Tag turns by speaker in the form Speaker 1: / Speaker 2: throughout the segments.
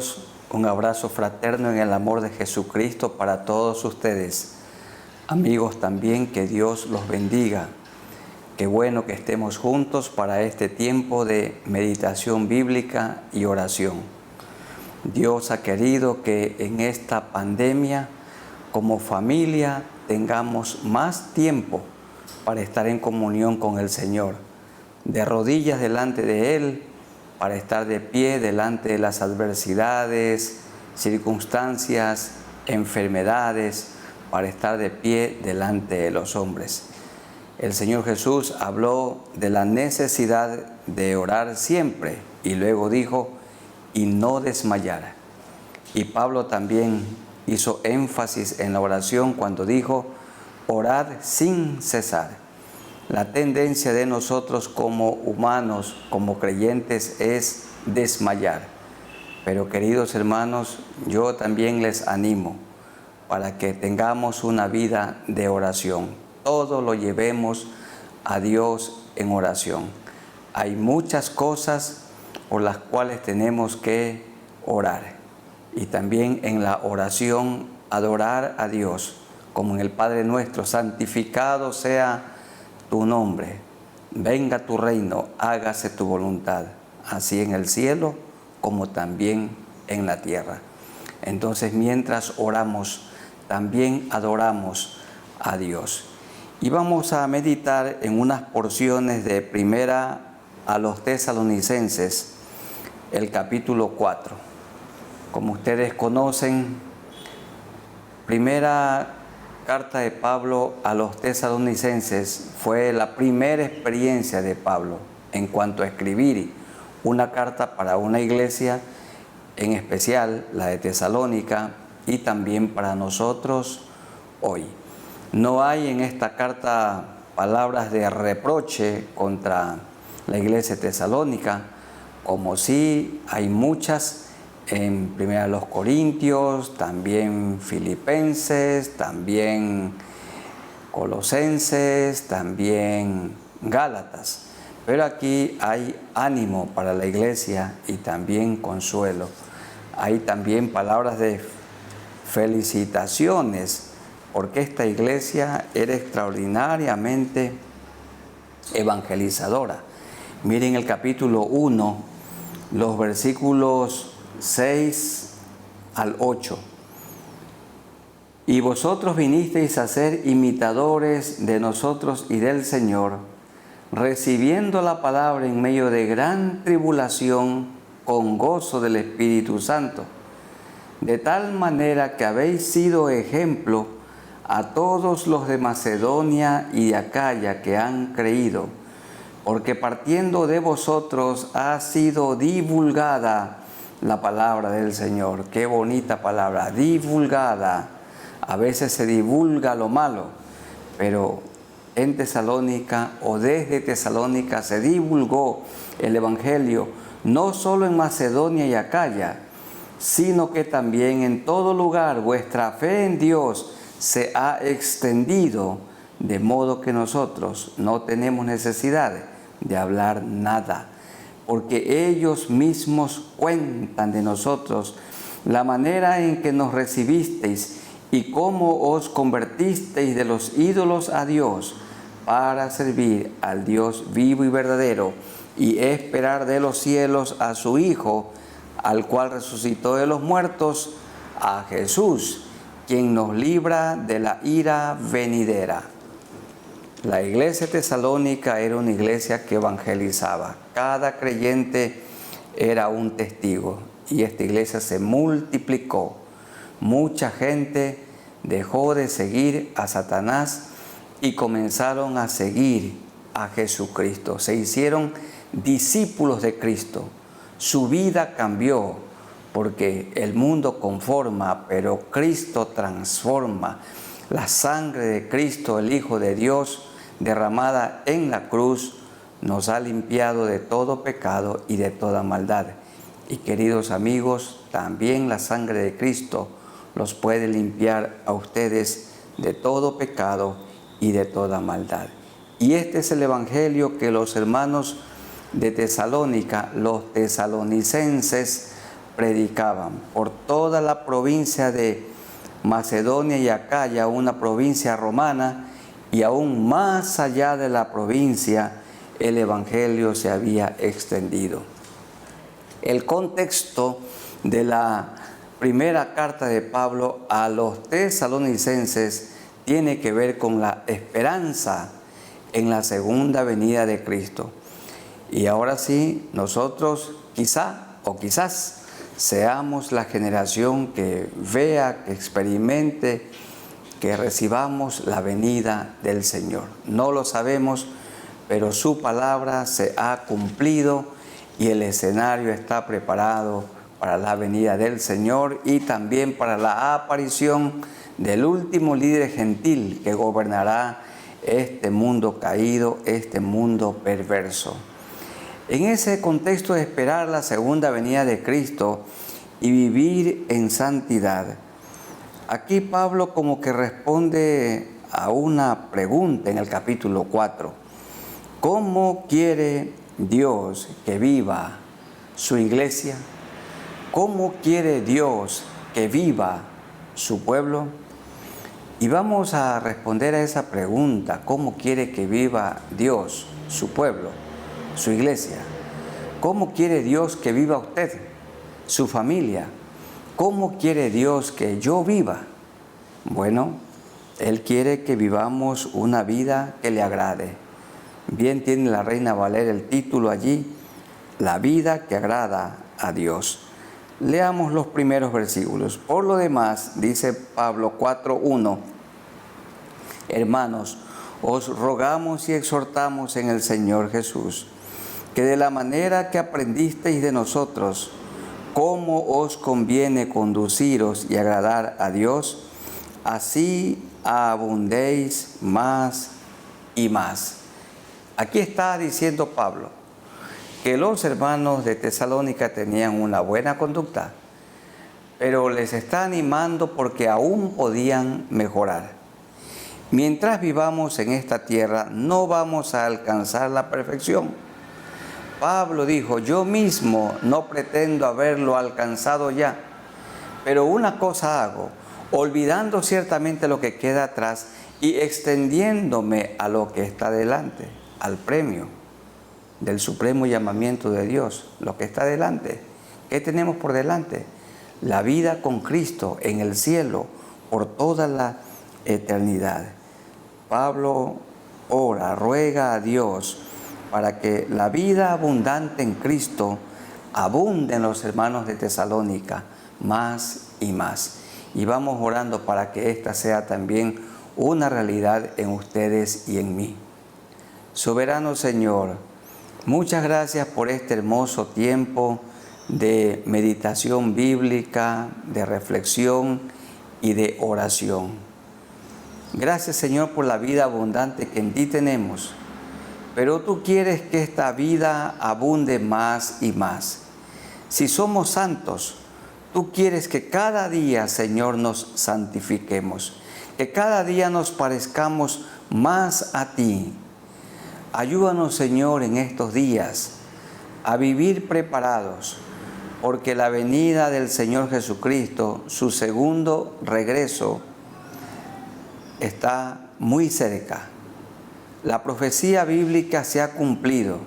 Speaker 1: amigos, un abrazo fraterno en el amor de Jesucristo para todos ustedes. Amigos también, que Dios los bendiga. Qué bueno que estemos juntos para este tiempo de meditación bíblica y oración. Dios ha querido que en esta pandemia, como familia, tengamos más tiempo para estar en comunión con el Señor, de rodillas delante de Él, para estar de pie delante de las adversidades, circunstancias, enfermedades, para estar de pie delante de los hombres. El Señor Jesús habló de la necesidad de orar siempre y luego dijo, y no desmayar. Y Pablo también hizo énfasis en la oración cuando dijo, orad sin cesar. La tendencia de nosotros como humanos, como creyentes, es desmayar. Pero queridos hermanos, yo también les animo para que tengamos una vida de oración. Todo lo llevemos a Dios en oración. Hay muchas cosas por las cuales tenemos que orar. Y también en la oración adorar a Dios, como en el Padre Nuestro, santificado sea tu nombre, venga tu reino, hágase tu voluntad, así en el cielo como también en la tierra. Entonces, mientras oramos, también adoramos a Dios. Y vamos a meditar en unas porciones de Primera a los Tesalonicenses, el capítulo 4. Como ustedes conocen, Primera carta de Pablo a los Tesalonicenses fue la primera experiencia de Pablo en cuanto a escribir una carta para una iglesia, en especial la de Tesalónica, y también para nosotros hoy. No hay en esta carta palabras de reproche contra la iglesia tesalónica, como sí hay muchas en Primera de los Corintios, también Filipenses, también Colosenses, también Gálatas. Pero aquí hay ánimo para la iglesia y también consuelo. Hay también palabras de felicitaciones, porque esta iglesia era extraordinariamente evangelizadora. Miren el capítulo 1, los versículos 6 al 8. Y vosotros vinisteis a ser imitadores de nosotros y del Señor, recibiendo la palabra en medio de gran tribulación con gozo del Espíritu Santo, de tal manera que habéis sido ejemplo a todos los de Macedonia y de Acaya que han creído, porque partiendo de vosotros ha sido divulgada la palabra del Señor. Qué bonita palabra, divulgada. A veces se divulga lo malo, pero en Tesalónica o desde Tesalónica se divulgó el Evangelio, no solo en Macedonia y Acaya, sino que también en todo lugar vuestra fe en Dios se ha extendido, de modo que nosotros no tenemos necesidad de hablar nada, porque ellos mismos cuentan de nosotros la manera en que nos recibisteis y cómo os convertisteis de los ídolos a Dios para servir al Dios vivo y verdadero y esperar de los cielos a su Hijo, al cual resucitó de los muertos, a Jesús, quien nos libra de la ira venidera. La iglesia tesalónica era una iglesia que evangelizaba. Cada creyente era un testigo y esta iglesia se multiplicó. Mucha gente dejó de seguir a Satanás y comenzaron a seguir a Jesucristo. Se hicieron discípulos de Cristo. Su vida cambió porque el mundo conforma, pero Cristo transforma. La sangre de Cristo, el Hijo de Dios, derramada en la cruz, nos ha limpiado de todo pecado y de toda maldad. Y queridos amigos, también la sangre de Cristo los puede limpiar a ustedes de todo pecado y de toda maldad. Y este es el Evangelio que los hermanos de Tesalónica, los tesalonicenses, predicaban por toda la provincia de Macedonia y Acaya, una provincia romana, y aún más allá de la provincia, el Evangelio se había extendido. El contexto de la primera carta de Pablo a los tesalonicenses tiene que ver con la esperanza en la segunda venida de Cristo. Y ahora sí, nosotros quizás seamos la generación que vea, que experimente, que recibamos la venida del Señor. No lo sabemos, pero su palabra se ha cumplido y el escenario está preparado para la venida del Señor y también para la aparición del último líder gentil que gobernará este mundo caído, este mundo perverso. En ese contexto de esperar la segunda venida de Cristo y vivir en santidad, aquí Pablo como que responde a una pregunta en el capítulo 4. ¿Cómo quiere Dios que viva su iglesia? ¿Cómo quiere Dios que viva su pueblo? Y vamos a responder a esa pregunta. ¿Cómo quiere que viva Dios su pueblo, su iglesia? ¿Cómo quiere Dios que viva usted, su familia? ¿Cómo quiere Dios que yo viva? Bueno, Él quiere que vivamos una vida que le agrade. Bien tiene la Reina Valera el título allí, la vida que agrada a Dios. Leamos los primeros versículos. Por lo demás, dice Pablo 4:1, hermanos, os rogamos y exhortamos en el Señor Jesús, que de la manera que aprendisteis de nosotros, cómo os conviene conduciros y agradar a Dios, así abundéis más y más. Aquí está diciendo Pablo que los hermanos de Tesalónica tenían una buena conducta, pero les está animando porque aún podían mejorar. Mientras vivamos en esta tierra, no vamos a alcanzar la perfección. Pablo dijo, yo mismo no pretendo haberlo alcanzado ya, pero una cosa hago, olvidando ciertamente lo que queda atrás y extendiéndome a lo que está delante, al premio del supremo llamamiento de Dios, lo que está delante. ¿Qué tenemos por delante? La vida con Cristo en el cielo por toda la eternidad. Pablo ora, ruega a Dios para que la vida abundante en Cristo abunde en los hermanos de Tesalónica más y más. Y vamos orando para que esta sea también una realidad en ustedes y en mí. Soberano Señor, muchas gracias por este hermoso tiempo de meditación bíblica, de reflexión y de oración. Gracias Señor por la vida abundante que en ti tenemos, pero tú quieres que esta vida abunde más y más. Si somos santos, tú quieres que cada día, Señor, nos santifiquemos, que cada día nos parezcamos más a ti. Ayúdanos, Señor, en estos días a vivir preparados, porque la venida del Señor Jesucristo, su segundo regreso, está muy cerca. La profecía bíblica se ha cumplido,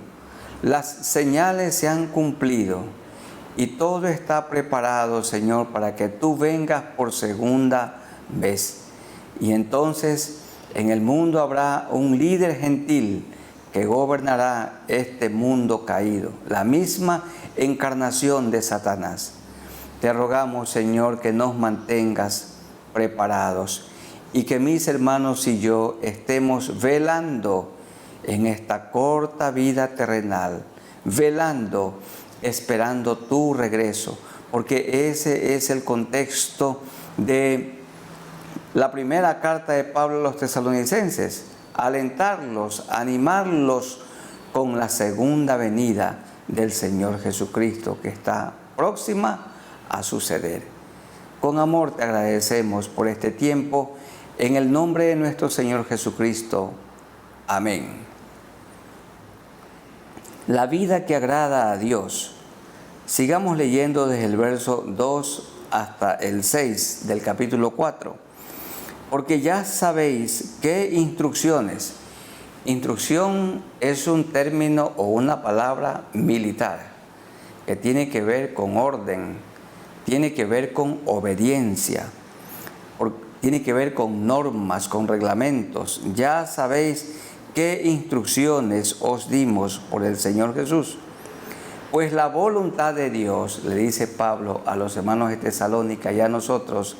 Speaker 1: las señales se han cumplido y todo está preparado, Señor, para que tú vengas por segunda vez. Y entonces en el mundo habrá un líder gentil que gobernará este mundo caído, la misma encarnación de Satanás. Te rogamos, Señor, que nos mantengas preparados y que mis hermanos y yo estemos velando en esta corta vida terrenal, velando, esperando tu regreso, porque ese es el contexto de la primera carta de Pablo a los tesalonicenses, alentarlos, animarlos con la segunda venida del Señor Jesucristo que está próxima a suceder. Con amor te agradecemos por este tiempo, en el nombre de nuestro Señor Jesucristo. Amén. La vida que agrada a Dios Sigamos leyendo desde el verso 2 hasta el 6 del capítulo 4. Porque ya sabéis qué instrucciones. Instrucción es un término o una palabra militar que tiene que ver con orden, tiene que ver con obediencia, tiene que ver con normas, con reglamentos. Ya sabéis qué instrucciones os dimos por el Señor Jesús. Pues la voluntad de Dios, le dice Pablo a los hermanos de Tesalónica y a nosotros,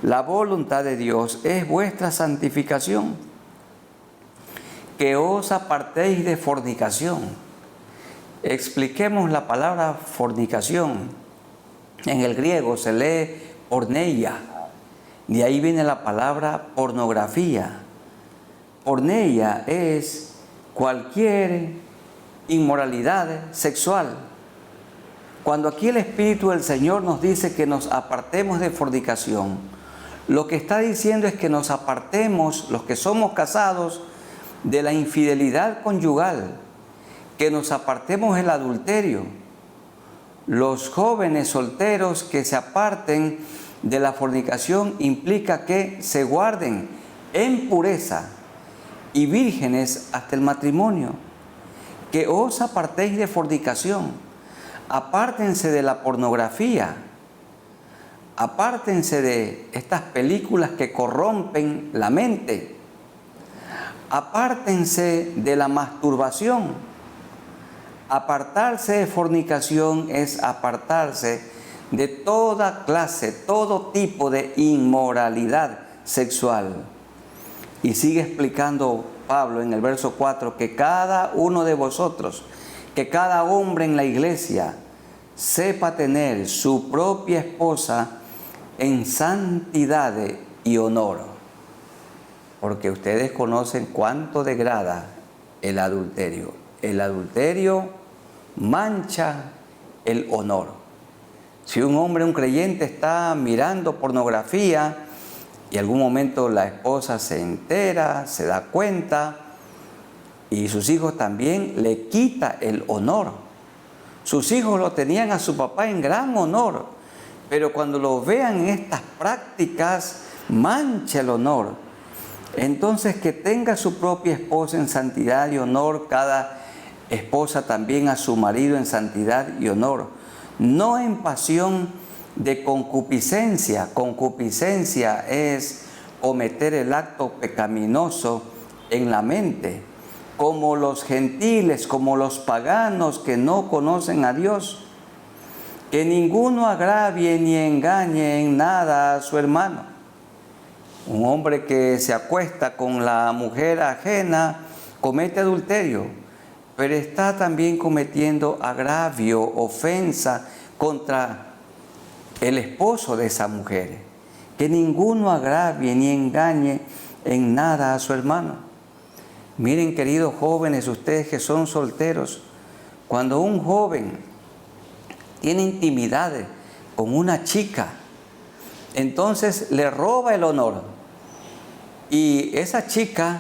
Speaker 1: la voluntad de Dios es vuestra santificación, que os apartéis de fornicación. Expliquemos la palabra fornicación. En el griego se lee porneia, de ahí viene la palabra pornografía. Porneia es cualquier inmoralidad sexual. Cuando aquí el Espíritu del Señor nos dice que nos apartemos de fornicación, lo que está diciendo es que nos apartemos, los que somos casados, de la infidelidad conyugal, que nos apartemos del adulterio. Los jóvenes solteros que se aparten de la fornicación implica que se guarden en pureza y vírgenes hasta el matrimonio. Que os apartéis de fornicación, apártense de la pornografía, apártense de estas películas que corrompen la mente, apártense de la masturbación. Apartarse de fornicación es apartarse de toda clase, todo tipo de inmoralidad sexual. Y sigue explicando Pablo en el verso 4 que cada uno de vosotros, que cada hombre en la iglesia sepa tener su propia esposa en santidad y honor. Porque ustedes conocen cuánto degrada el adulterio. El adulterio mancha el honor. Si un hombre, un creyente, está mirando pornografía y en algún momento la esposa se entera, se da cuenta, y sus hijos también, le quita el honor. Sus hijos lo tenían a su papá en gran honor, pero cuando lo vean en estas prácticas, mancha el honor. Entonces, que tenga su propia esposa en santidad y honor, cada esposa también a su marido en santidad y honor, no en pasión de concupiscencia. Concupiscencia es cometer el acto pecaminoso en la mente, como los gentiles, como los paganos que no conocen a Dios. Que ninguno agravie ni engañe en nada a su hermano. Un hombre que se acuesta con la mujer ajena comete adulterio, pero está también cometiendo agravio, ofensa contra el esposo de esa mujer. Que ninguno agravie ni engañe en nada a su hermano. Miren, queridos jóvenes, ustedes que son solteros, cuando un joven tiene intimidad con una chica, entonces le roba el honor. Y esa chica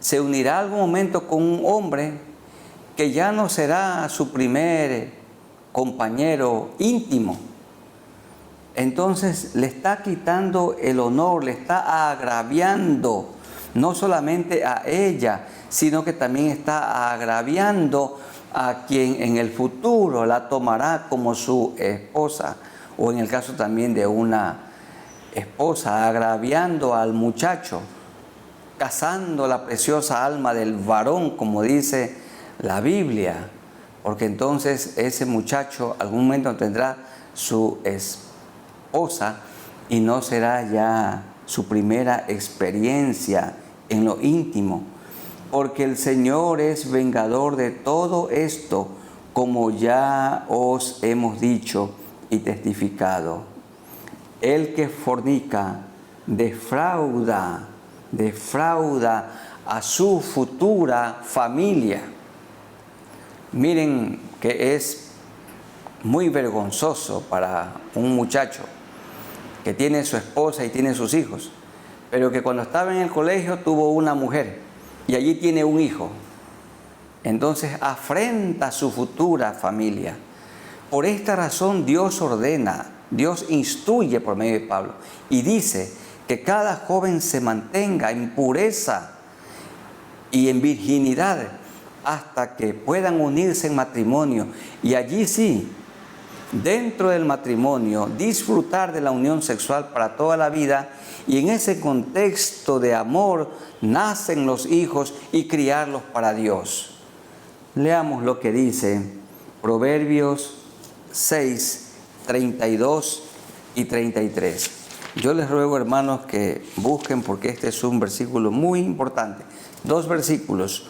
Speaker 1: se unirá algún momento con un hombre que ya no será su primer compañero íntimo. Entonces le está quitando el honor, le está agraviando no solamente a ella, sino que también está agraviando a quien en el futuro la tomará como su esposa, o en el caso también de una esposa, agraviando al muchacho, cazando la preciosa alma del varón, como dice la Biblia, porque entonces ese muchacho algún momento tendrá su esposa y no será ya su primera experiencia en lo íntimo, porque el Señor es vengador de todo esto, como ya os hemos dicho y testificado. El que fornica defrauda a su futura familia. Miren que es muy vergonzoso para un muchacho que tiene su esposa y tiene sus hijos, pero que cuando estaba en el colegio tuvo una mujer y allí tiene un hijo. Entonces afrenta a su futura familia, Por esta razón Dios ordena, Dios instruye por medio de Pablo y dice que cada joven se mantenga en pureza y en virginidad hasta que puedan unirse en matrimonio. Y allí sí, dentro del matrimonio, disfrutar de la unión sexual para toda la vida, y en ese contexto de amor nacen los hijos y criarlos para Dios. Leamos lo que dice Proverbios 6, 32 y 33. Yo les ruego, hermanos, que busquen, porque este es un versículo muy importante. 2 versículos.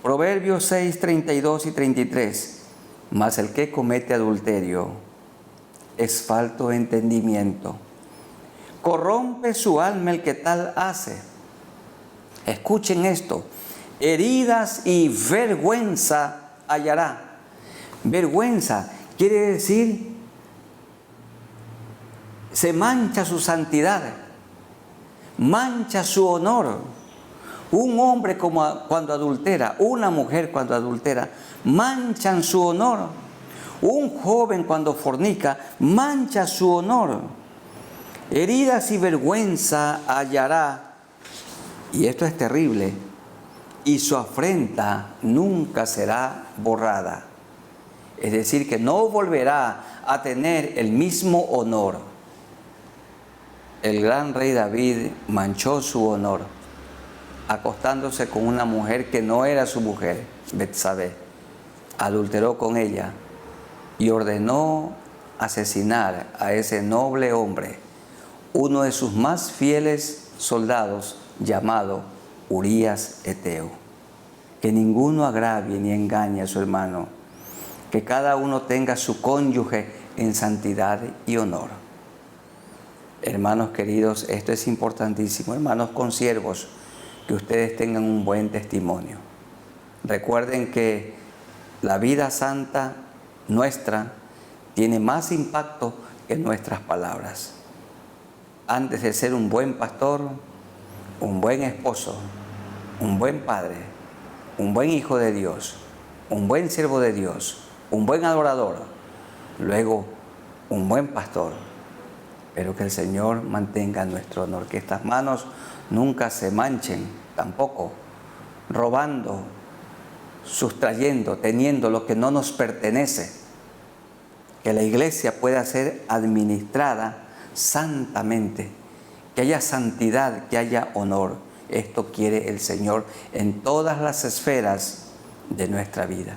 Speaker 1: Proverbios 6, 32 y 33. Mas el que comete adulterio es falto de entendimiento. Corrompe su alma el que tal hace. Escuchen esto. Heridas y vergüenza hallará. Vergüenza quiere decir, se mancha su santidad, mancha su honor. Un hombre cuando adultera, una mujer cuando adultera, manchan su honor. Un joven cuando fornica, mancha su honor. Heridas y vergüenza hallará, y esto es terrible, y su afrenta nunca será borrada. Es decir, que no volverá a tener el mismo honor. El gran rey David manchó su honor acostándose con una mujer que no era su mujer, Betsabé. Adulteró con ella y ordenó asesinar a ese noble hombre, uno de sus más fieles soldados, llamado Urías Eteo. Que ninguno agravie ni engañe a su hermano, que cada uno tenga su cónyuge en santidad y honor. Hermanos queridos, esto es importantísimo. Hermanos consiervos, que ustedes tengan un buen testimonio. Recuerden que la vida santa nuestra tiene más impacto que nuestras palabras. Antes de ser un buen pastor, un buen esposo, un buen padre, un buen hijo de Dios, un buen siervo de Dios, un buen adorador, luego un buen pastor. Pero que el Señor mantenga nuestro honor, que estas manos nunca se manchen, tampoco robando, sustrayendo, teniendo lo que no nos pertenece. Que la iglesia pueda ser administrada santamente, que haya santidad, que haya honor. Esto quiere el Señor en todas las esferas de nuestra vida.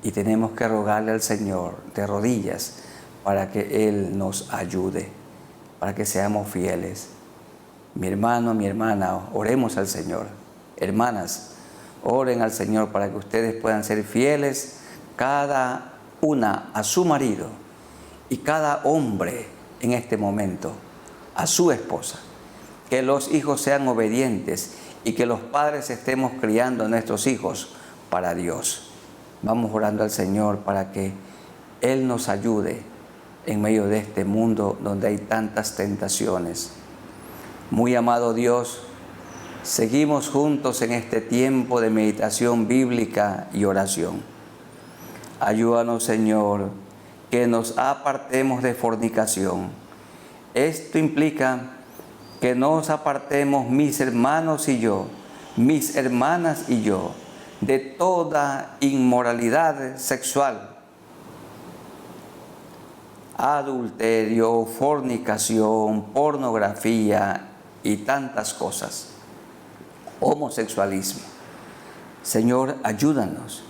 Speaker 1: Y tenemos que rogarle al Señor de rodillas para que Él nos ayude, para que seamos fieles. Mi hermano, mi hermana, oremos al Señor. Hermanas, oren al Señor para que ustedes puedan ser fieles, cada una a su marido y cada hombre en este momento a su esposa. Que los hijos sean obedientes y que los padres estemos criando a nuestros hijos para Dios. Vamos orando al Señor para que Él nos ayude en medio de este mundo donde hay tantas tentaciones. Muy amado Dios, seguimos juntos en este tiempo de meditación bíblica y oración. Ayúdanos, Señor, que nos apartemos de fornicación. Esto implica que nos apartemos mis hermanos y yo, mis hermanas y yo, de toda inmoralidad sexual, adulterio, fornicación, pornografía y tantas cosas, homosexualismo. Señor, ayúdanos,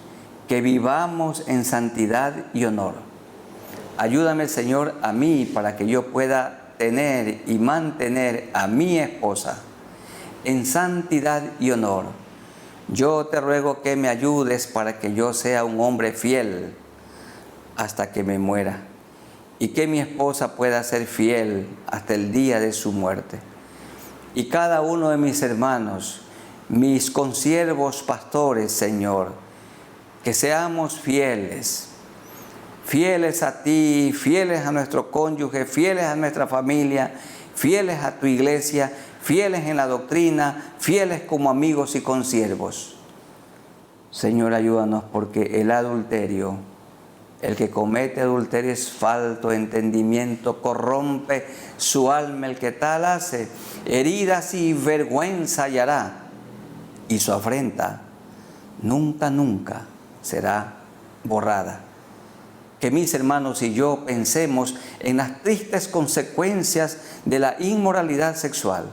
Speaker 1: que vivamos en santidad y honor. Ayúdame, Señor, a mí para que yo pueda tener y mantener a mi esposa en santidad y honor. Yo te ruego que me ayudes para que yo sea un hombre fiel hasta que me muera y que mi esposa pueda ser fiel hasta el día de su muerte. Y cada uno de mis hermanos, mis consiervos pastores, Señor, que seamos fieles, fieles a ti, fieles a nuestro cónyuge, fieles a nuestra familia, fieles a tu iglesia, fieles en la doctrina, fieles como amigos y consiervos. Señor, ayúdanos porque el adulterio El que comete adulterio es falto de entendimiento, corrompe su alma el que tal hace. Heridas y vergüenza hallará, y su afrenta nunca, nunca será borrada. Que mis hermanos y yo pensemos en las tristes consecuencias de la inmoralidad sexual.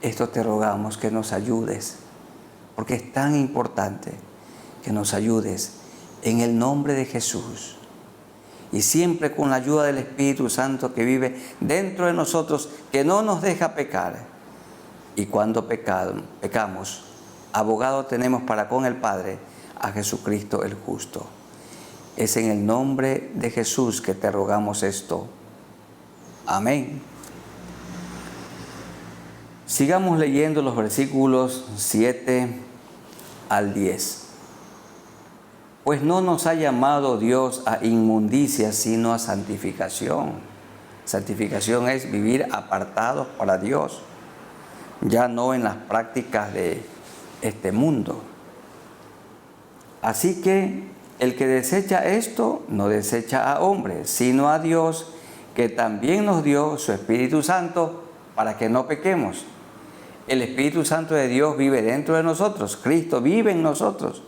Speaker 1: Esto te rogamos que nos ayudes, porque es tan importante que nos ayudes en el nombre de Jesús. Y siempre con la ayuda del Espíritu Santo que vive dentro de nosotros, que no nos deja pecar. Y cuando pecamos, abogado tenemos para con el Padre, a Jesucristo el justo. Es en el nombre de Jesús que te rogamos esto. Amén. Sigamos leyendo los versículos 7 al 10. Pues no nos ha llamado Dios a inmundicia, sino a santificación. Santificación es vivir apartados para Dios, ya no en las prácticas de este mundo. Así que el que desecha esto, no desecha a hombres, sino a Dios, que también nos dio su Espíritu Santo para que no pequemos. El Espíritu Santo de Dios vive dentro de nosotros, Cristo vive en nosotros.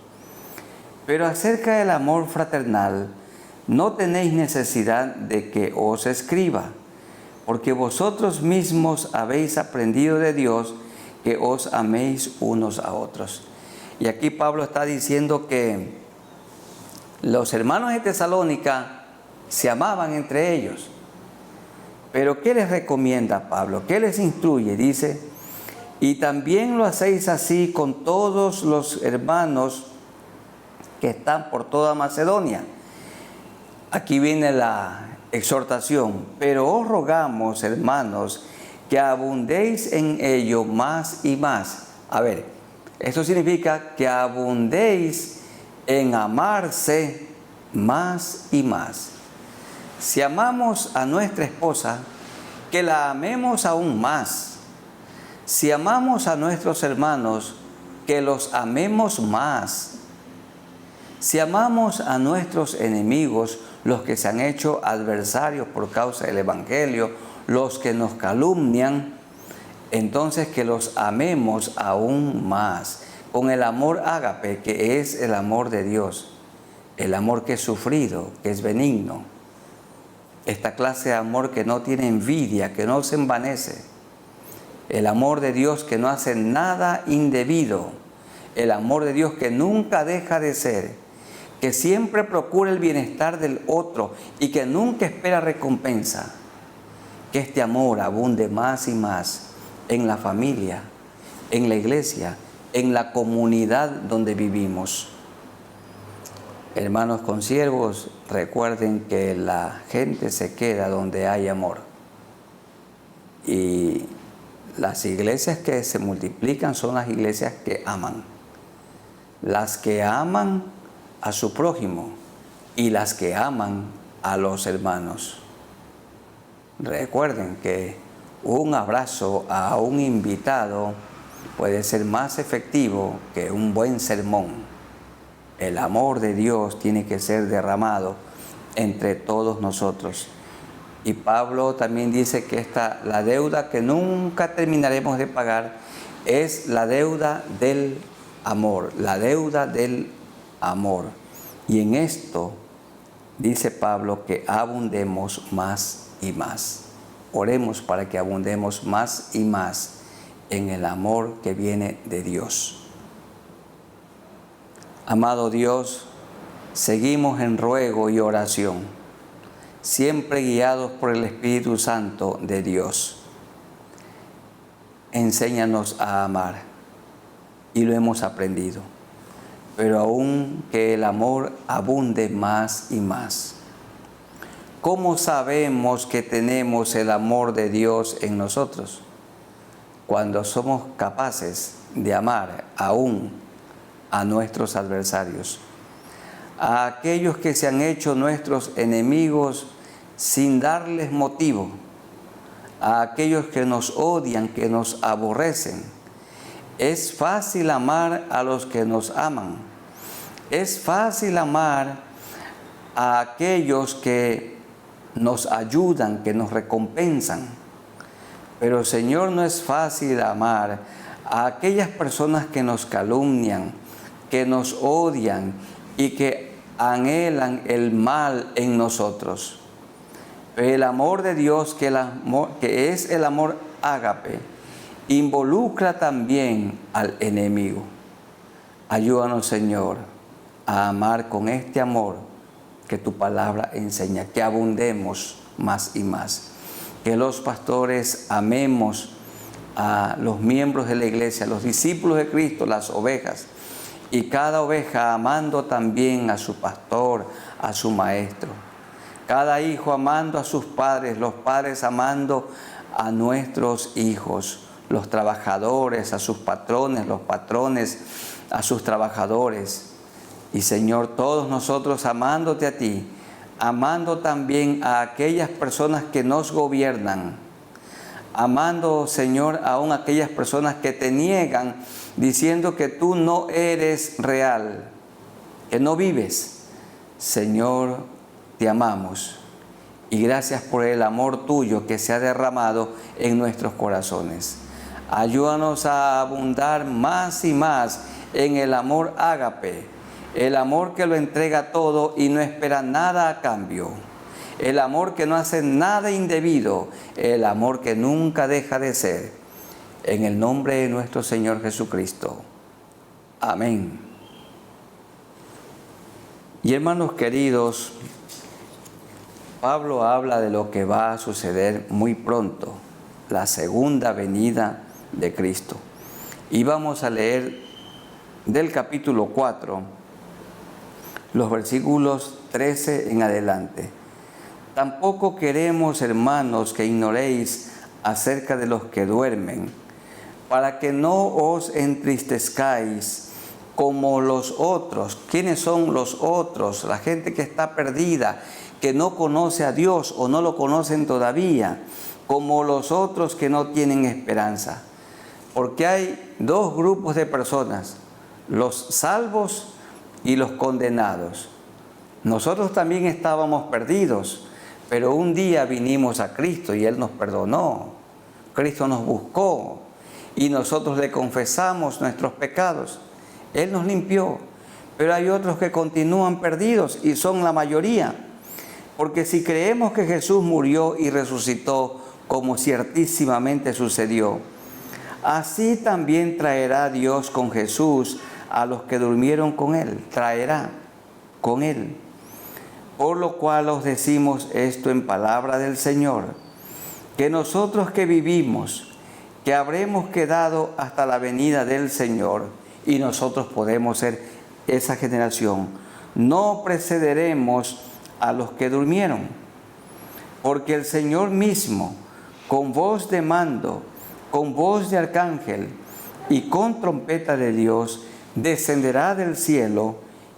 Speaker 1: Pero acerca del amor fraternal, no tenéis necesidad de que os escriba, porque vosotros mismos habéis aprendido de Dios que os améis unos a otros. Y aquí Pablo está diciendo que los hermanos de Tesalónica se amaban entre ellos. Pero ¿qué les recomienda Pablo? ¿Qué les instruye? Dice, y también lo hacéis así con todos los hermanos que están por toda Macedonia. Aquí viene la exhortación. Pero os rogamos, hermanos, que abundéis en ello más y más. A ver, esto significa que abundéis en amarse más y más. Si amamos a nuestra esposa, que la amemos aún más. Si amamos a nuestros hermanos, que los amemos más. Si amamos a nuestros enemigos, los que se han hecho adversarios por causa del Evangelio, los que nos calumnian, entonces que los amemos aún más, con el amor ágape, que es el amor de Dios, el amor que es sufrido, que es benigno. Esta clase de amor que no tiene envidia, que no se envanece. El amor de Dios que no hace nada indebido. El amor de Dios que nunca deja de ser, que siempre procura el bienestar del otro y que nunca espera recompensa. Que este amor abunde más y más en la familia, en la iglesia, en la comunidad donde vivimos. Hermanos consiervos, recuerden que la gente se queda donde hay amor. Y las iglesias que se multiplican son las iglesias que aman. Las que aman a su prójimo y las que aman a los hermanos. Recuerden que un abrazo a un invitado puede ser más efectivo que un buen sermón. El amor de Dios tiene que ser derramado entre todos nosotros. Y Pablo también dice que la deuda que nunca terminaremos de pagar es la deuda del amor, la deuda del amor. Y en esto dice Pablo que abundemos más y más. Oremos para que abundemos más y más en el amor que viene de Dios. Amado Dios, seguimos en ruego y oración, siempre guiados por el Espíritu Santo de Dios. Enséñanos a amar, y lo hemos aprendido, pero aún que el amor abunde más y más. ¿Cómo sabemos que tenemos el amor de Dios en nosotros? Cuando somos capaces de amar aún a nuestros adversarios, a aquellos que se han hecho nuestros enemigos sin darles motivo, a aquellos que nos odian, que nos aborrecen. Es fácil amar a los que nos aman. Es fácil amar a aquellos que nos ayudan, que nos recompensan. Pero Señor, no es fácil amar a aquellas personas que nos calumnian, que nos odian y que anhelan el mal en nosotros. El amor de Dios, que es el amor ágape, involucra también al enemigo. Ayúdanos, Señor, a amar con este amor que tu palabra enseña, que abundemos más y más. Que los pastores amemos a los miembros de la iglesia, a los discípulos de Cristo, las ovejas, y cada oveja amando también a su pastor, a su maestro. Cada hijo amando a sus padres, los padres amando a nuestros hijos, los trabajadores a sus patrones, los patrones a sus trabajadores. Y Señor, todos nosotros amándote a ti, amando también a aquellas personas que nos gobiernan, amando, Señor, aún aquellas personas que te niegan, diciendo que tú no eres real, que no vives. Señor, te amamos y gracias por el amor tuyo que se ha derramado en nuestros corazones. Ayúdanos a abundar más y más en el amor ágape, el amor que lo entrega todo y no espera nada a cambio, el amor que no hace nada indebido, el amor que nunca deja de ser. En el nombre de nuestro Señor Jesucristo. Amén. Y hermanos queridos, Pablo habla de lo que va a suceder muy pronto, la segunda venida de Cristo. Y vamos a leer del capítulo 4, los versículos 13 en adelante. Tampoco queremos, hermanos, que ignoréis acerca de los que duermen, para que no os entristezcáis como los otros. ¿Quiénes son los otros? La gente que está perdida, que no conoce a Dios o no lo conocen todavía, como los otros que no tienen esperanza. Porque hay dos grupos de personas, los salvos y los condenados. Nosotros también estábamos perdidos, pero un día vinimos a Cristo y Él nos perdonó. Cristo nos buscó y nosotros le confesamos nuestros pecados. Él nos limpió, pero hay otros que continúan perdidos y son la mayoría. Porque si creemos que Jesús murió y resucitó, como ciertísimamente sucedió, así también traerá Dios con Jesús a los que durmieron con Él. Traerá con Él. Por lo cual os decimos esto en palabra del Señor, que nosotros que vivimos, que habremos quedado hasta la venida del Señor, y nosotros podemos ser esa generación, no precederemos a los que durmieron, porque el Señor mismo, con voz de mando, con voz de arcángel y con trompeta de Dios, descenderá del cielo,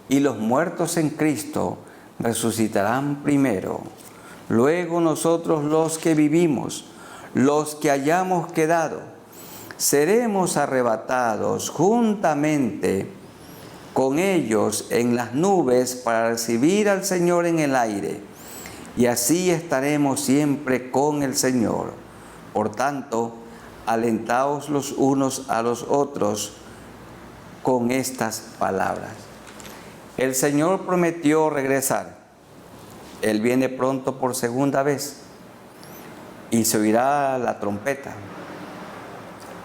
Speaker 1: y los muertos en Cristo resucitarán primero. Luego nosotros los que vivimos, los que hayamos quedado, seremos arrebatados juntamente con ellos en las nubes para recibir al Señor en el aire, y así estaremos siempre con el Señor. Por tanto, alentaos los unos a los otros con estas palabras. El Señor prometió regresar. Él viene pronto por segunda vez y se oirá la trompeta.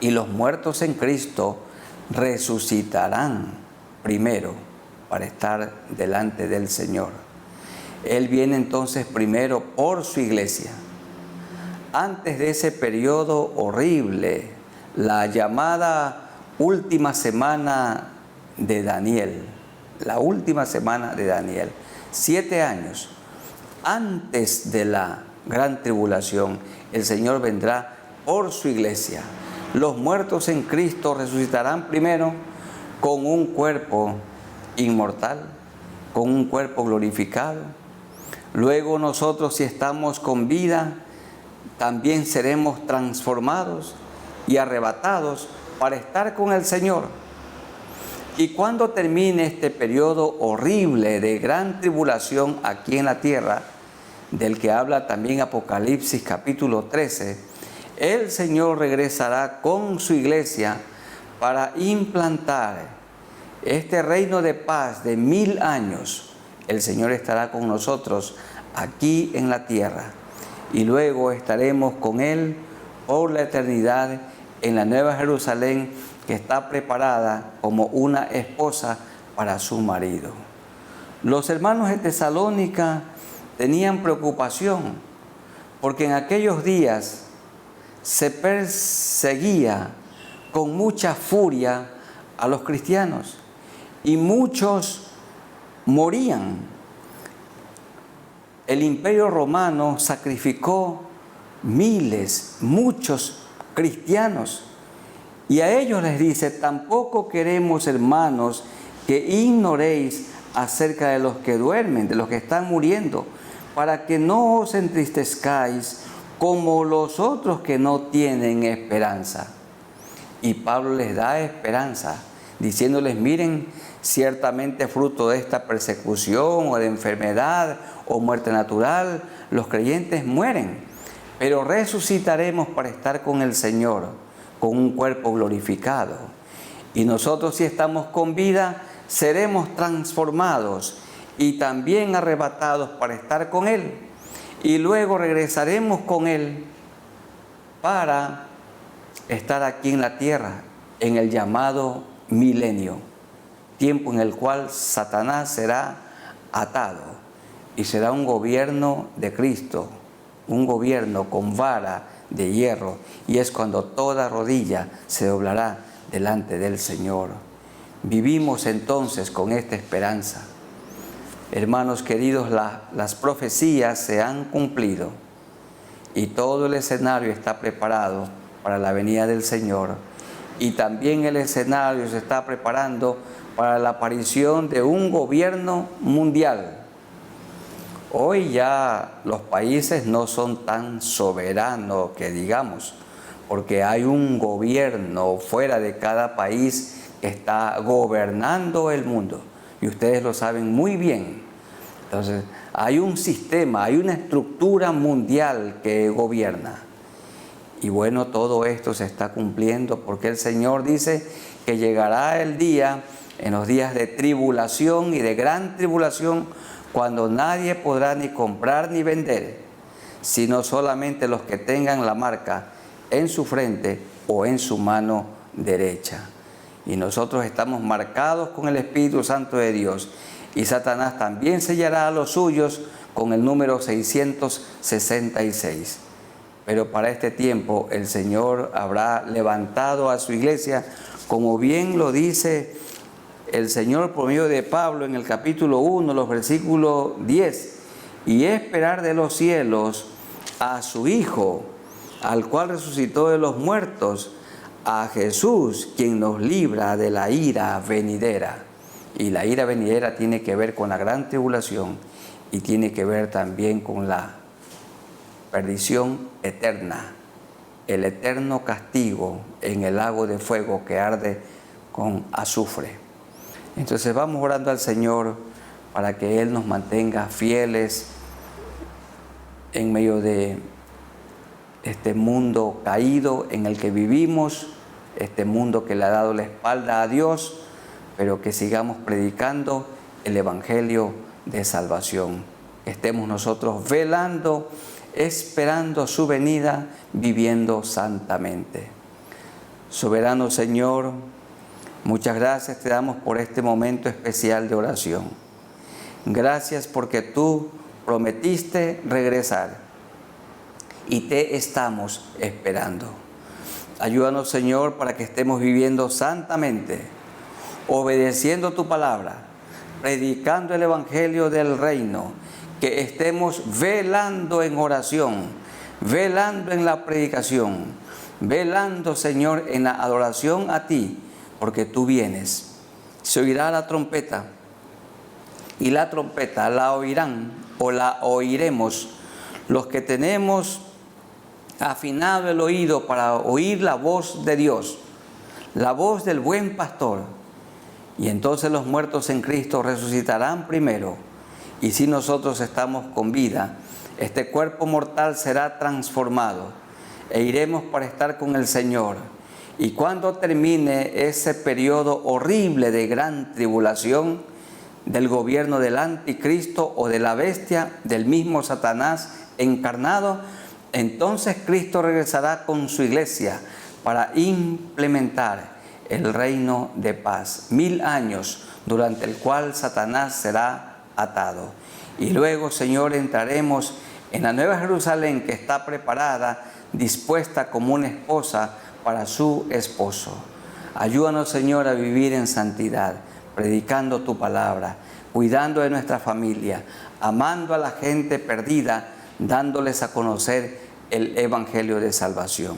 Speaker 1: Y los muertos en Cristo resucitarán primero para estar delante del Señor. Él viene entonces primero por su iglesia. Antes de ese periodo horrible, la llamada última semana de Daniel, la última semana de Daniel, 7 años antes de la gran tribulación, el Señor vendrá por su iglesia. Los muertos en Cristo resucitarán primero con un cuerpo inmortal, con un cuerpo glorificado. Luego nosotros, si estamos con vida, también seremos transformados y arrebatados para estar con el Señor. Y cuando termine este periodo horrible de gran tribulación aquí en la tierra, del que habla también Apocalipsis capítulo 13, el Señor regresará con su iglesia para implantar este reino de paz de 1000 años. El Señor estará con nosotros aquí en la tierra y luego estaremos con Él por la eternidad en la Nueva Jerusalén, que está preparada como una esposa para su marido. Los hermanos de Tesalónica tenían preocupación porque en aquellos días se perseguía con mucha furia a los cristianos y muchos morían. El Imperio Romano sacrificó muchos cristianos. Y a ellos les dice: tampoco queremos, hermanos, que ignoréis acerca de los que duermen, de los que están muriendo, para que no os entristezcáis como los otros que no tienen esperanza. Y Pablo les da esperanza, diciéndoles: miren, ciertamente fruto de esta persecución o de enfermedad o muerte natural, los creyentes mueren, pero resucitaremos para estar con el Señor, con un cuerpo glorificado. Y nosotros, si estamos con vida, seremos transformados y también arrebatados para estar con Él. Y luego regresaremos con Él para estar aquí en la tierra, en el llamado milenio, tiempo en el cual Satanás será atado y será un gobierno de Cristo, un gobierno con vara de hierro, y es cuando toda rodilla se doblará delante del Señor. Vivimos entonces con esta esperanza. Hermanos queridos, las profecías se han cumplido y todo el escenario está preparado para la venida del Señor, y también el escenario se está preparando para la aparición de un gobierno mundial. Hoy ya los países no son tan soberanos que digamos, porque hay un gobierno fuera de cada país que está gobernando el mundo, y ustedes lo saben muy bien. Entonces, hay un sistema, hay una estructura mundial que gobierna. Y bueno, todo esto se está cumpliendo porque el Señor dice que llegará el día, en los días de tribulación y de gran tribulación, cuando nadie podrá ni comprar ni vender, sino solamente los que tengan la marca en su frente o en su mano derecha. Y nosotros estamos marcados con el Espíritu Santo de Dios, y Satanás también sellará a los suyos con el número 666. Pero para este tiempo el Señor habrá levantado a su iglesia, como bien lo dice el Señor por medio de Pablo en el capítulo 1, los versículos 10, y esperar de los cielos a su Hijo, al cual resucitó de los muertos, a Jesús, quien nos libra de la ira venidera. Y la ira venidera tiene que ver con la gran tribulación y tiene que ver también con la perdición eterna, el eterno castigo en el lago de fuego que arde con azufre. Entonces vamos orando al Señor para que Él nos mantenga fieles en medio de este mundo caído en el que vivimos, este mundo que le ha dado la espalda a Dios, pero que sigamos predicando el Evangelio de salvación. Que estemos nosotros velando, esperando su venida, viviendo santamente. Soberano Señor, muchas gracias te damos por este momento especial de oración. Gracias porque tú prometiste regresar y te estamos esperando. Ayúdanos, Señor, para que estemos viviendo santamente, obedeciendo tu palabra, predicando el Evangelio del reino, que estemos velando en oración, velando en la predicación, velando, Señor, en la adoración a ti, porque tú vienes. Se oirá la trompeta, y la trompeta la oirán o la oiremos los que tenemos afinado el oído para oír la voz de Dios, la voz del buen pastor, Y entonces los muertos en Cristo resucitarán primero. Y si nosotros estamos con vida, este cuerpo mortal será transformado e iremos para estar con el Señor. Y cuando termine ese periodo horrible de gran tribulación, del gobierno del anticristo o de la bestia, del mismo Satanás encarnado, entonces Cristo regresará con su iglesia para implementar el reino de paz. 1000 años durante el cual Satanás será atado. Y luego, Señor, entraremos en la nueva Jerusalén que está preparada, dispuesta como una esposa para su esposo. Ayúdanos, Señor, a vivir en santidad, predicando tu palabra, cuidando de nuestra familia, amando a la gente perdida, dándoles a conocer el evangelio de salvación.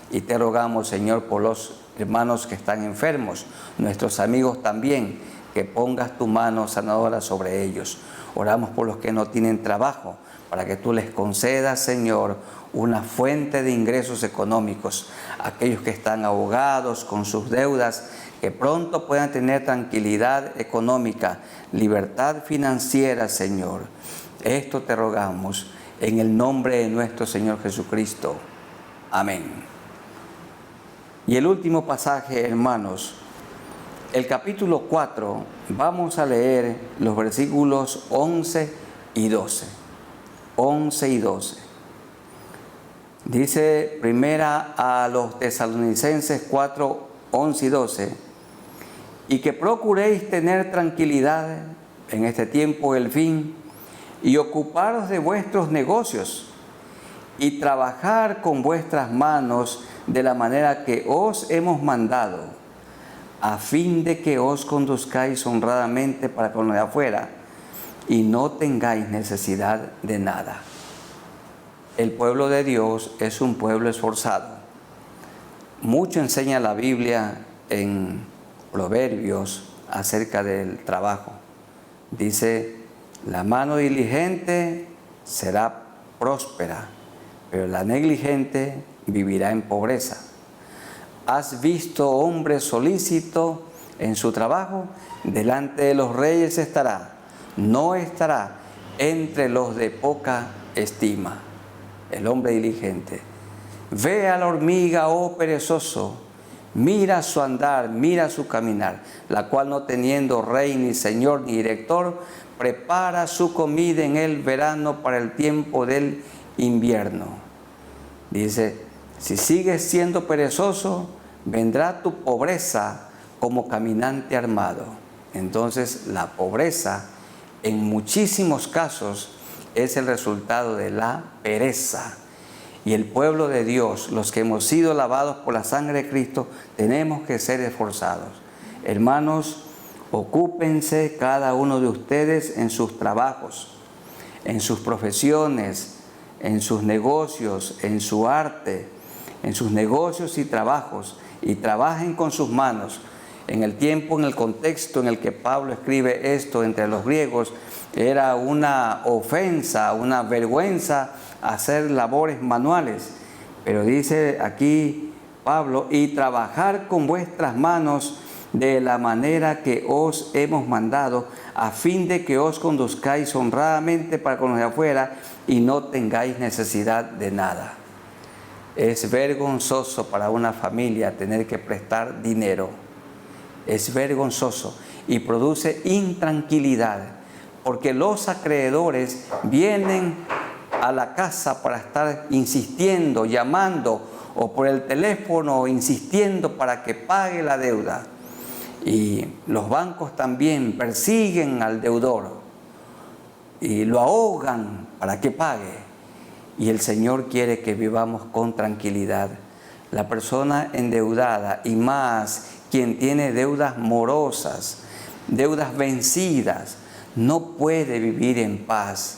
Speaker 1: Y te rogamos, Señor, por los hermanos que están enfermos, nuestros amigos también, que pongas tu mano sanadora sobre ellos. Oramos por los que no tienen trabajo, para que tú les concedas, Señor, una fuente de ingresos económicos. Aquellos que están ahogados con sus deudas, que pronto puedan tener tranquilidad económica, libertad financiera, Señor. Esto te rogamos en el nombre de nuestro Señor Jesucristo. Amén. Y el último pasaje, hermanos, el capítulo 4, vamos a leer los versículos 11 y 12. 11 y 12. Dice primera a los Tesalonicenses 4, 11 y 12, y que procuréis tener tranquilidad en este tiempo del fin, y ocuparos de vuestros negocios, y trabajar con vuestras manos de la manera que os hemos mandado, a fin de que os conduzcáis honradamente para con los de afuera, y no tengáis necesidad de nada. El pueblo de Dios es un pueblo esforzado. Mucho enseña la Biblia en Proverbios acerca del trabajo. Dice, la mano diligente será próspera, pero la negligente vivirá en pobreza. ¿Has visto hombre solícito en su trabajo? Delante de los reyes estará, no estará entre los de poca estima. El hombre diligente. Ve a la hormiga, oh perezoso, mira su andar, mira su caminar, la cual no teniendo rey, ni señor, ni director, prepara su comida en el verano para el tiempo del invierno. Dice, si sigues siendo perezoso, vendrá tu pobreza como caminante armado. Entonces, la pobreza, en muchísimos casos, es el resultado de la pereza. Y el pueblo de Dios, los que hemos sido lavados por la sangre de Cristo, tenemos que ser esforzados. Hermanos, ocúpense cada uno de ustedes en sus trabajos, en sus profesiones, en sus negocios, en su arte, en sus negocios y trabajos, y trabajen con sus manos. En el tiempo, en el contexto en el que Pablo escribe esto entre los griegos, era una ofensa, una vergüenza hacer labores manuales. Pero dice aquí Pablo, y trabajar con vuestras manos de la manera que os hemos mandado, a fin de que os conduzcáis honradamente para con los de afuera y no tengáis necesidad de nada. Es vergonzoso para una familia tener que prestar dinero. Es vergonzoso y produce intranquilidad, porque los acreedores vienen a la casa para estar insistiendo, llamando, o por el teléfono insistiendo para que pague la deuda. Y los bancos también persiguen al deudor y lo ahogan para que pague. Y el Señor quiere que vivamos con tranquilidad. La persona endeudada, y más quien tiene deudas morosas, deudas vencidas, no puede vivir en paz.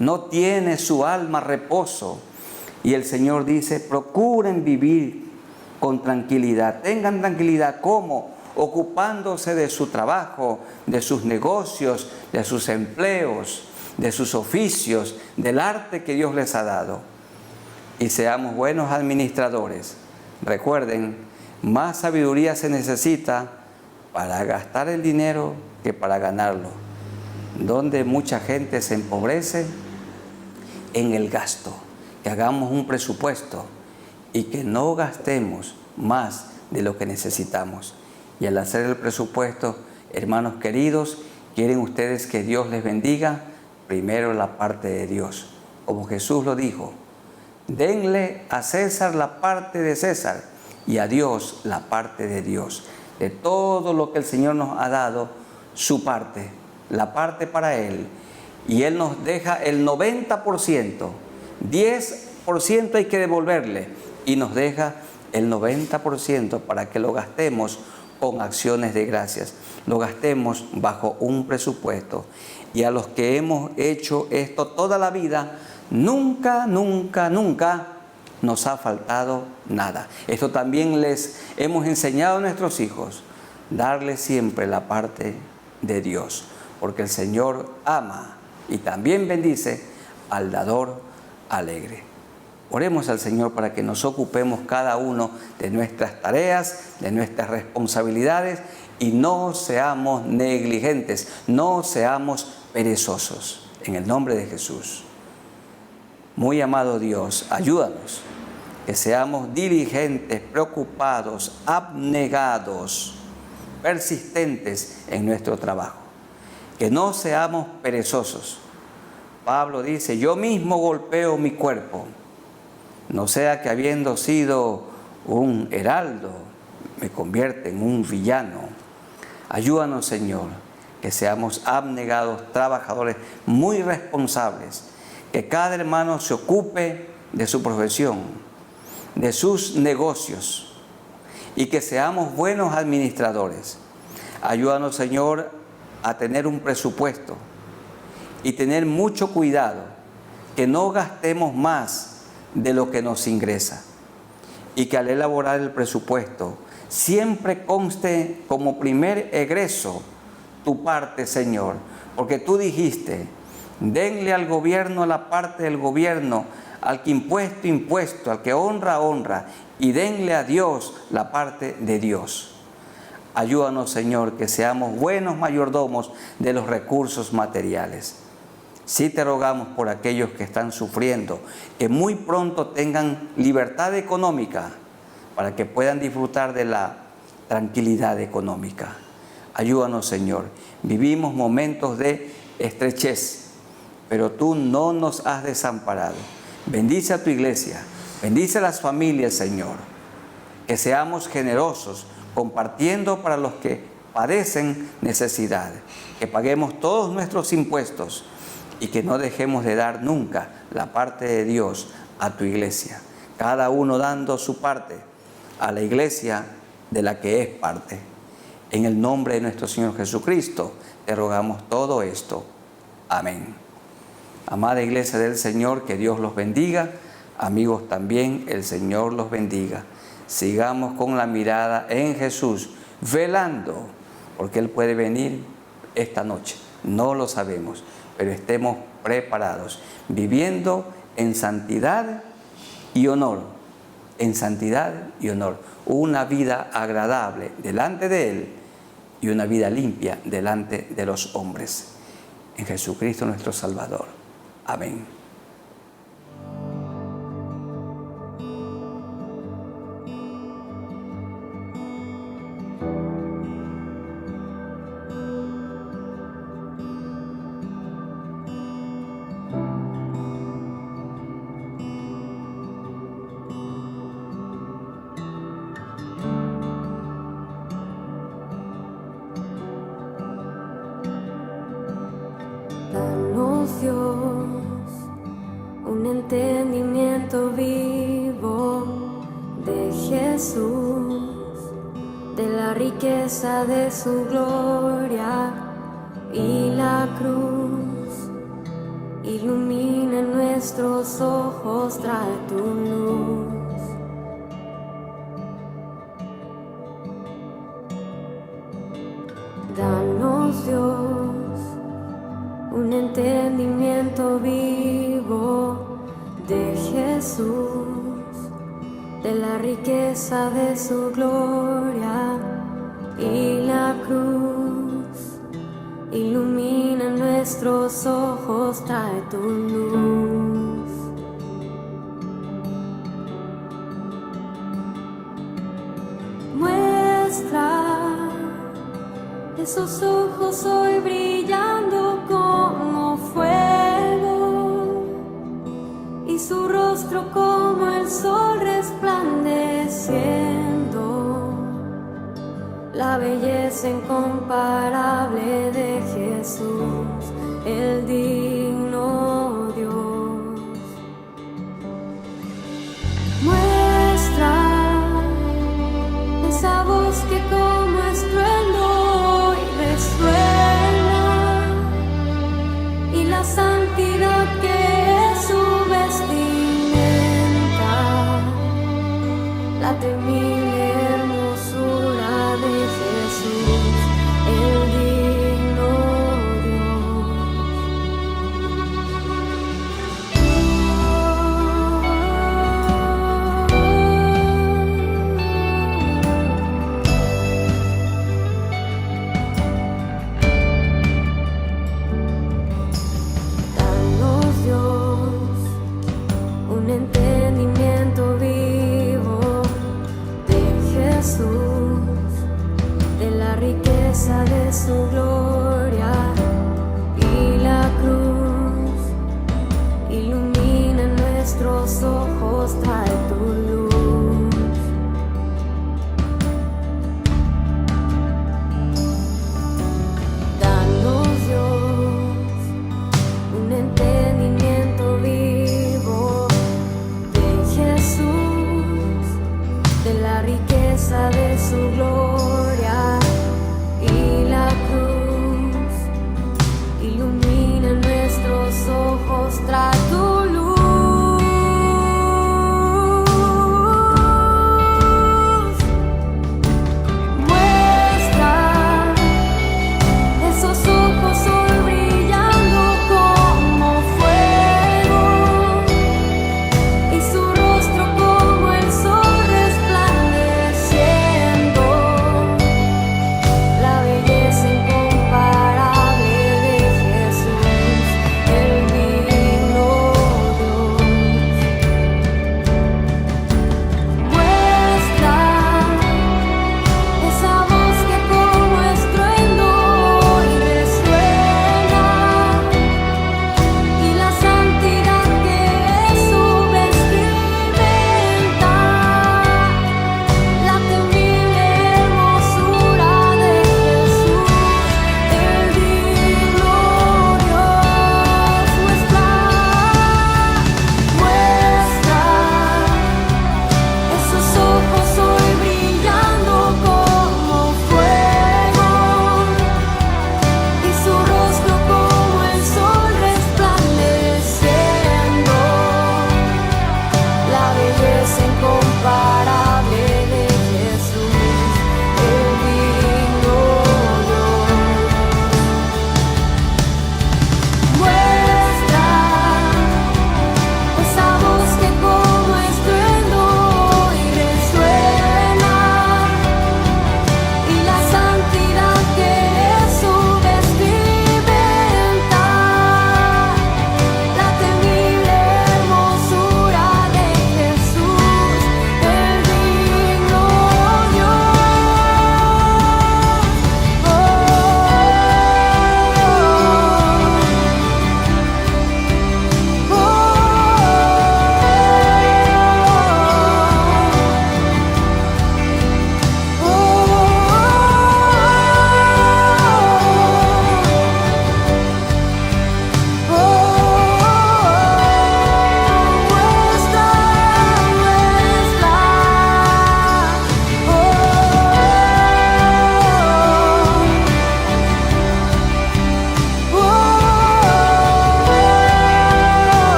Speaker 1: No tiene su alma reposo. Y el Señor dice, procuren vivir con tranquilidad. Tengan tranquilidad. ¿Cómo? Ocupándose de su trabajo, de sus negocios, de sus empleos, de sus oficios, del arte que Dios les ha dado. Y seamos buenos administradores. Recuerden, más sabiduría se necesita para gastar el dinero que para ganarlo. Donde mucha gente se empobrece en el gasto. Que hagamos un presupuesto y que no gastemos más de lo que necesitamos. Y al hacer el presupuesto, hermanos queridos, ¿quieren ustedes que Dios les bendiga? Primero la parte de Dios. Como Jesús lo dijo, denle a César la parte de César y a Dios la parte de Dios. De todo lo que el Señor nos ha dado, su parte, la parte para Él. Y Él nos deja el 90%, 10% hay que devolverle y nos deja el 90% para que lo gastemos con acciones de gracias, lo gastemos bajo un presupuesto. Y a los que hemos hecho esto toda la vida, nunca nos ha faltado nada. Esto también les hemos enseñado a nuestros hijos, darles siempre la parte de Dios, porque el Señor ama y también bendice al dador alegre. Oremos al Señor para que nos ocupemos cada uno de nuestras tareas, de nuestras responsabilidades y no seamos negligentes, no seamos perezosos. En el nombre de Jesús. Muy amado Dios, ayúdanos, que seamos diligentes, preocupados, abnegados, persistentes en nuestro trabajo. Que no seamos perezosos. Pablo dice, yo mismo golpeo mi cuerpo. No sea que habiendo sido un heraldo, me convierta en un villano. Ayúdanos, Señor, que seamos abnegados, trabajadores, muy responsables. Que cada hermano se ocupe de su profesión, de sus negocios, y que seamos buenos administradores. Ayúdanos, Señor, a tener un presupuesto y tener mucho cuidado, que no gastemos más de lo que nos ingresa, y que al elaborar el presupuesto siempre conste como primer egreso tu parte, Señor, porque tú dijiste, denle al gobierno la parte del gobierno, al que impuesto, al que honra, honra, y denle a Dios la parte de Dios. Ayúdanos, Señor, que seamos buenos mayordomos de los recursos materiales. Sí te rogamos por aquellos que están sufriendo, que muy pronto tengan libertad económica para que puedan disfrutar de la tranquilidad económica. Ayúdanos, Señor. Vivimos momentos de estrechez, pero tú no nos has desamparado. Bendice a tu iglesia, bendice a las familias, Señor. Que seamos generosos, compartiendo para los que padecen necesidad. Que paguemos todos nuestros impuestos y que no dejemos de dar nunca la parte de Dios a tu iglesia. Cada uno dando su parte a la iglesia de la que es parte. En el nombre de nuestro Señor Jesucristo te rogamos todo esto. Amén. Amada iglesia del Señor, que Dios los bendiga. Amigos también, el Señor los bendiga. Sigamos con la mirada en Jesús, velando, porque Él puede venir esta noche. No lo sabemos, pero estemos preparados, viviendo en santidad y honor, en santidad y honor, una vida agradable delante de Él y una vida limpia delante de los hombres. En Jesucristo nuestro Salvador. Amén.
Speaker 2: Dios, un entendimiento vivo de Jesús, de la riqueza de su gloria y la cruz. Ilumina nuestros ojos, trae tu luz. Danos, Dios, un entendimiento vivo de Jesús, de la riqueza de su gloria y la cruz. Ilumina nuestros ojos, trae tu luz. Muestra esos ojos hoy brillando como fuego y su rostro como el sol resplandeciendo, la belleza incomparable de Jesús, el digno Dios. Muestra esa voz que como estruendo hoy resuena y la santidad que es su vestimenta, la temible hermosura de Jesús, el digno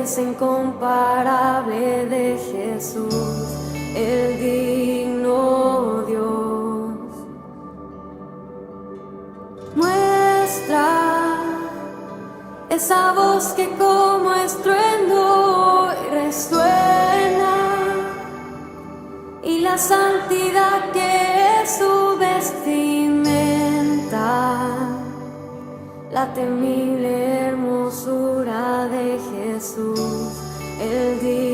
Speaker 2: belleza incomparable de Jesús, el digno Dios. Muestra esa voz que como estruendo hoy resuena, y la santidad que es su vestimenta, la temible hermosura de Jesús, el digno